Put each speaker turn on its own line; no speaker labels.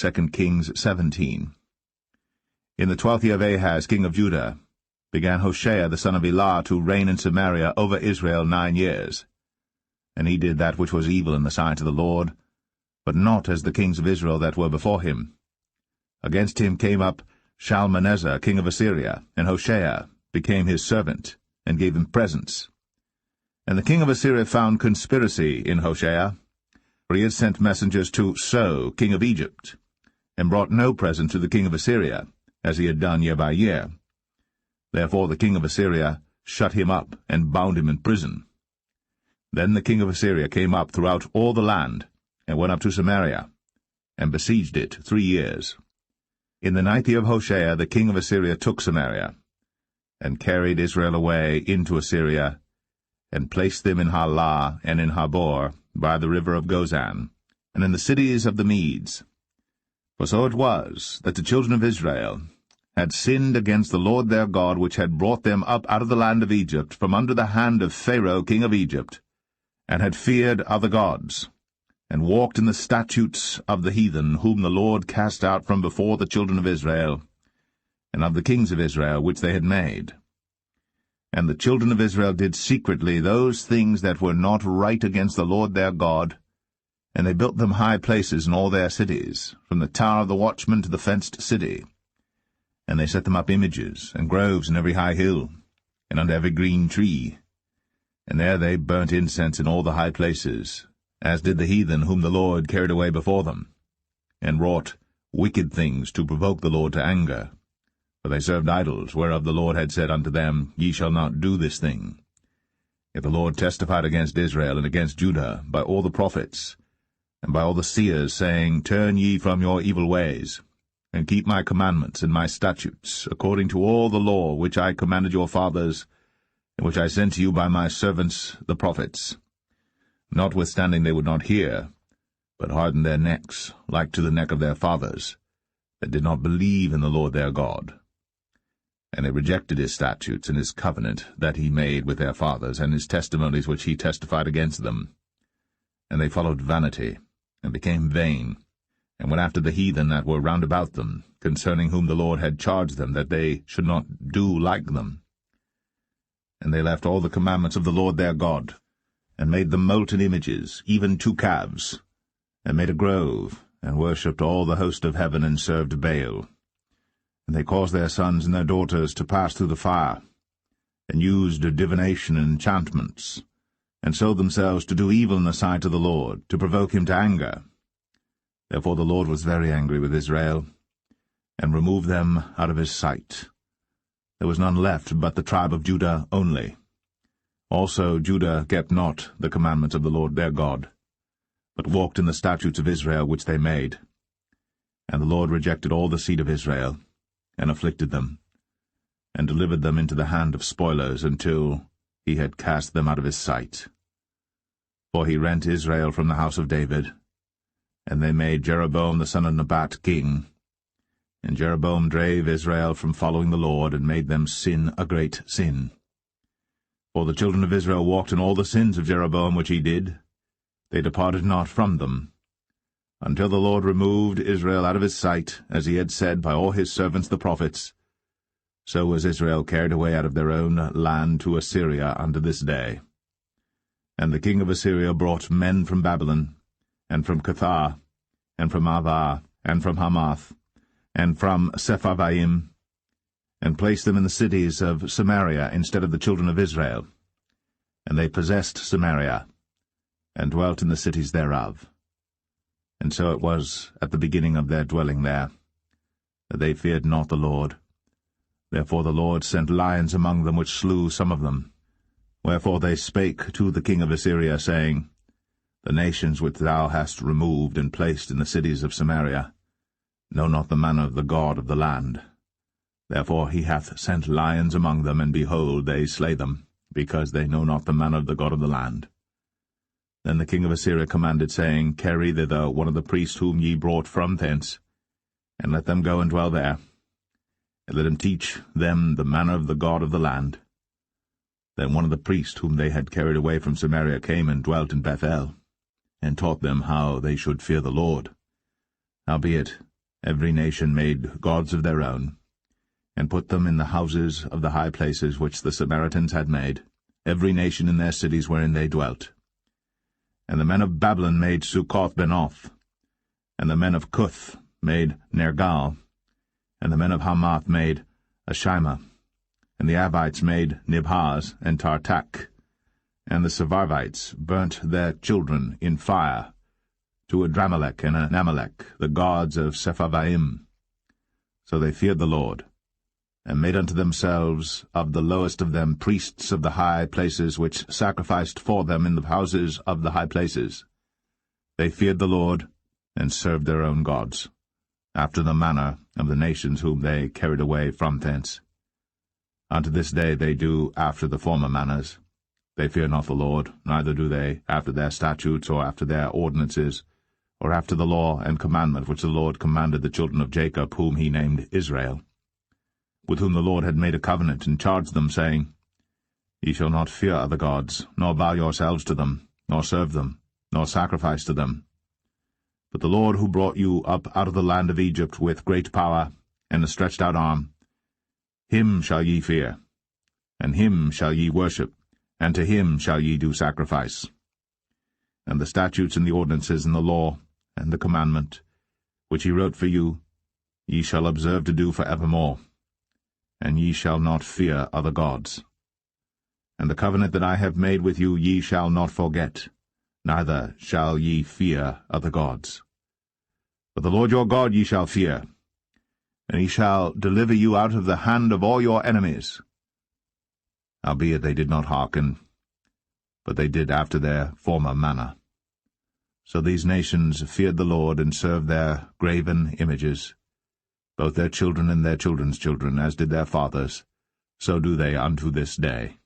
2 Kings 17. In the 12th year of Ahaz, king of Judah, began Hoshea the son of Elah to reign in Samaria over Israel 9 years. And he did that which was evil in the sight of the Lord, but not as the kings of Israel that were before him. Against him came up Shalmaneser king of Assyria, and Hoshea became his servant, and gave him presents. And the king of Assyria found conspiracy in Hoshea, for he had sent messengers to So king of Egypt, and brought no present to the king of Assyria, as he had done year by year. Therefore the king of Assyria shut him up, and bound him in prison. Then the king of Assyria came up throughout all the land, and went up to Samaria, and besieged it 3 years. In the 9th year of Hoshea the king of Assyria took Samaria, and carried Israel away into Assyria, and placed them in Halah and in Habor, by the river of Gozan, and in the cities of the Medes. For so it was, that the children of Israel had sinned against the Lord their God, which had brought them up out of the land of Egypt, from under the hand of Pharaoh king of Egypt, and had feared other gods, and walked in the statutes of the heathen, whom the Lord cast out from before the children of Israel, and of the kings of Israel which they had made. And the children of Israel did secretly those things that were not right against the Lord their God, and they built them high places in all their cities, from the tower of the watchman to the fenced city. And they set them up images and groves in every high hill, and under every green tree. And there they burnt incense in all the high places, as did the heathen whom the Lord carried away before them, and wrought wicked things to provoke the Lord to anger. For they served idols, whereof the Lord had said unto them, Ye shall not do this thing. Yet the Lord testified against Israel and against Judah by all the prophets, and by all the seers, saying, Turn ye from your evil ways, and keep my commandments and my statutes, according to all the law which I commanded your fathers, and which I sent to you by my servants the prophets. Notwithstanding they would not hear, but hardened their necks, like to the neck of their fathers, that did not believe in the Lord their God. And they rejected his statutes and his covenant that he made with their fathers, and his testimonies which he testified against them. And they followed vanity, and became vain, and went after the heathen that were round about them, concerning whom the Lord had charged them that they should not do like them. And they left all the commandments of the Lord their God, and made them molten images, even 2 calves, and made a grove, and worshipped all the host of heaven, and served Baal. And they caused their sons and their daughters to pass through the fire, and used divination and enchantments, and sold themselves to do evil in the sight of the Lord, to provoke him to anger. Therefore the Lord was very angry with Israel, and removed them out of his sight. There was none left but the tribe of Judah only. Also Judah kept not the commandments of the Lord their God, but walked in the statutes of Israel which they made. And the Lord rejected all the seed of Israel, and afflicted them, and delivered them into the hand of spoilers, until he had cast them out of his sight. For he rent Israel from the house of David, and they made Jeroboam the son of Nebat king. And Jeroboam drave Israel from following the Lord, and made them sin a great sin. For the children of Israel walked in all the sins of Jeroboam which he did. They departed not from them, until the Lord removed Israel out of his sight, as he had said by all his servants the prophets. So was Israel carried away out of their own land to Assyria unto this day. And the king of Assyria brought men from Babylon, and from Cuthah, and from Avah, and from Hamath, and from Sepharvaim, and placed them in the cities of Samaria instead of the children of Israel. And they possessed Samaria, and dwelt in the cities thereof. And so it was at the beginning of their dwelling there, that they feared not the Lord. Therefore the Lord sent lions among them, which slew some of them. Wherefore they spake to the king of Assyria, saying, The nations which thou hast removed and placed in the cities of Samaria know not the manner of the God of the land. Therefore he hath sent lions among them, and behold, they slay them, because they know not the manner of the God of the land. Then the king of Assyria commanded, saying, Carry thither one of the priests whom ye brought from thence, and let them go and dwell there, and let him teach them the manner of the God of the land. Then one of the priests whom they had carried away from Samaria came and dwelt in Bethel, and taught them how they should fear the Lord. Howbeit Every nation made gods of their own, and put them in the houses of the high places which the Samaritans had made, every nation in their cities wherein they dwelt. And the men of Babylon made Succoth-Benoth, and the men of Cuth made Nergal, and the men of Hamath made Ashima, and the Avites made Nibhaz and Tartak, and the Sepharvites burnt their children in fire to Adramelech and Anamelech, the gods of Sepharvaim. So they feared the Lord, and made unto themselves of the lowest of them priests of the high places, which sacrificed for them in the houses of the high places. They feared the Lord, and served their own gods, after the manner of the nations whom they carried away from thence. Unto this day they do after the former manners. They fear not the Lord, neither do they after their statutes, or after their ordinances, or after the law and commandment which the Lord commanded the children of Jacob, whom he named Israel, with whom the Lord had made a covenant, and charged them, saying, Ye shall not fear other gods, nor bow yourselves to them, nor serve them, nor sacrifice to them. But the Lord, who brought you up out of the land of Egypt with great power and a stretched out arm, him shall ye fear, and him shall ye worship, and to him shall ye do sacrifice. And the statutes and the ordinances and the law and the commandment, which he wrote for you, ye shall observe to do for evermore, and ye shall not fear other gods. And the covenant that I have made with you ye shall not forget, neither shall ye fear other gods. But the Lord your God ye shall fear, and he shall deliver you out of the hand of all your enemies. Howbeit they did not hearken, but they did after their former manner. So these nations feared the Lord, and served their graven images, both their children and their children's children, as did their fathers, so do they unto this day.